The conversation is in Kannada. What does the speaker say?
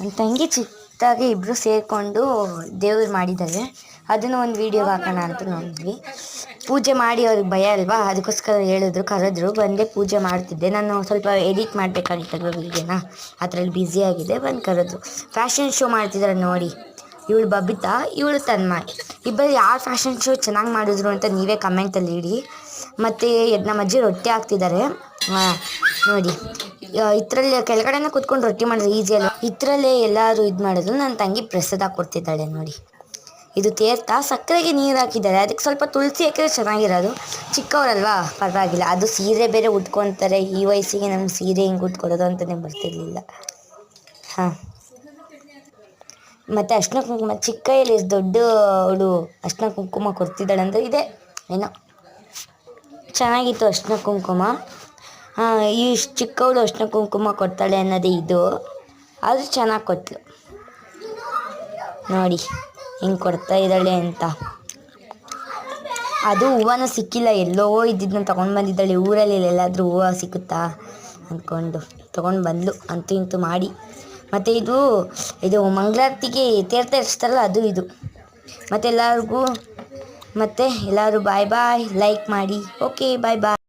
ನನ್ನ ತಂಗಿ ಚಿಕ್ಕದಾಗಿ ಇಬ್ಬರು ಸೇರಿಕೊಂಡು ದೇವ್ರು ಮಾಡಿದ್ದಾರೆ. ಅದನ್ನು ಒಂದು ವೀಡಿಯೋಗೆ ಹಾಕೋಣ ಅಂತ ನೋಡಿದ್ವಿ. ಪೂಜೆ ಮಾಡಿ ಅವ್ರಿಗೆ ಭಯ ಅಲ್ವಾ, ಅದಕ್ಕೋಸ್ಕರ ಹೇಳಿದ್ರು, ಕರೆದ್ರು, ಬಂದೆ ಪೂಜೆ ಮಾಡ್ತಿದ್ದೆ. ನಾನು ಸ್ವಲ್ಪ ಎಡಿಟ್ ಮಾಡಬೇಕಾಗಿತ್ತಲ್ವ ವೀಡಿಯೋನ, ಅದರಲ್ಲಿ ಬ್ಯುಸಿಯಾಗಿದೆ. ಬಂದು ಕರೆದ್ರು. ಫ್ಯಾಷನ್ ಶೋ ಮಾಡ್ತಿದ್ದಾರೆ ನೋಡಿ. ಇವಳು ಬಬಿತಾ, ಇವಳು ತನ್ಮಯ್. ಇಬ್ಬರು ಯಾರು ಫ್ಯಾಷನ್ ಶೋ ಚೆನ್ನಾಗಿ ಮಾಡಿದ್ರು ಅಂತ ನೀವೇ ಕಮೆಂಟಲ್ಲಿ ಇಡಿ. ಮತ್ತು ನಮ್ಮ ಅಜ್ಜಿ ರೊಟ್ಟಿ ಹಾಕ್ತಿದ್ದಾರೆ ನೋಡಿ. ಇದರಲ್ಲಿ ಕೆಳಗಡೆನೇ ಕೂತ್ಕೊಂಡು ರೊಟ್ಟಿ ಮಾಡಿದ್ರೆ ಈಸಿ ಅಲ್ಲ. ಇದರಲ್ಲೇ ಎಲ್ಲರೂ ಇದು ಮಾಡಿದ್ರು. ನನ್ನ ತಂಗಿ ಪ್ರಸಾದ ಕೊಡ್ತಿದ್ದಾಳೆ ನೋಡಿ. ಇದು ತೀರ್ಥ, ಸಕ್ಕರೆಗೆ ನೀರು ಹಾಕಿದ್ದಾರೆ. ಅದಕ್ಕೆ ಸ್ವಲ್ಪ ತುಳಸಿ ಹಾಕಿದ್ರೆ ಚೆನ್ನಾಗಿರೋದು. ಚಿಕ್ಕವರಲ್ವಾ, ಪರವಾಗಿಲ್ಲ. ಅದು ಸೀರೆ ಬೇರೆ ಉಟ್ಕೊತಾರೆ. ಈ ವಯಸ್ಸಿಗೆ ನಮ್ಗೆ ಸೀರೆ ಹಿಂಗೆ ಉಟ್ಕೊಡೋದು ಅಂತಲೇ ಬರ್ತಿರ್ಲಿಲ್ಲ. ಹಾಂ, ಮತ್ತು ಅರ್ಶಿನ ಕುಂಕುಮ ಚಿಕ್ಕ ಕೈಯಲ್ಲಿ ಎಷ್ಟು ದೊಡ್ಡ ಅವಳು ಅರ್ಶಿನ ಕುಂಕುಮ ಕೊಡ್ತಿದ್ದಾಳೆ ಅಂದರೆ ಇದೆ ಏನೋ ಚೆನ್ನಾಗಿತ್ತು ಅರ್ಶಿನ ಕುಂಕುಮ. ಈ ಚಿಕ್ಕವಳು ಅರ್ಶಿನ ಕುಂಕುಮ ಕೊಡ್ತಾಳೆ ಅನ್ನೋದೇ ಇದು, ಅದು ಚೆನ್ನಾಗಿ ಕೊಟ್ಟಳು ನೋಡಿ ಹಿಂಗೆ ಕೊಡ್ತಾ ಇದ್ದಾಳೆ ಅಂತ. ಅದು ಹೂವನೂ ಸಿಕ್ಕಿಲ್ಲ, ಎಲ್ಲೋ ಇದ್ದಿದ್ದನ್ನ ತೊಗೊಂಡು ಬಂದಿದ್ದಾಳೆ. ಊರಲ್ಲಿ ಎಲ್ಲಾದರೂ ಹೂವು ಸಿಗುತ್ತಾ ಅಂದ್ಕೊಂಡು ತೊಗೊಂಡು ಬಂದಳು ಅಂತೂ ಇಂತೂ ಮಾಡಿ. ಮತ್ತು ಇದು ಮಂಗಳಾರತಿಗೆ ತೀರ್ಥ ಎರಿಸ್ತಾರಲ್ಲ, ಅದು ಇದು. ಮತ್ತು ಎಲ್ಲರಿಗೂ ಎಲ್ಲರೂ ಬಾಯ್ ಬಾಯ್. ಲೈಕ್ ಮಾಡಿ. ಓಕೆ, ಬಾಯ್ ಬಾಯ್.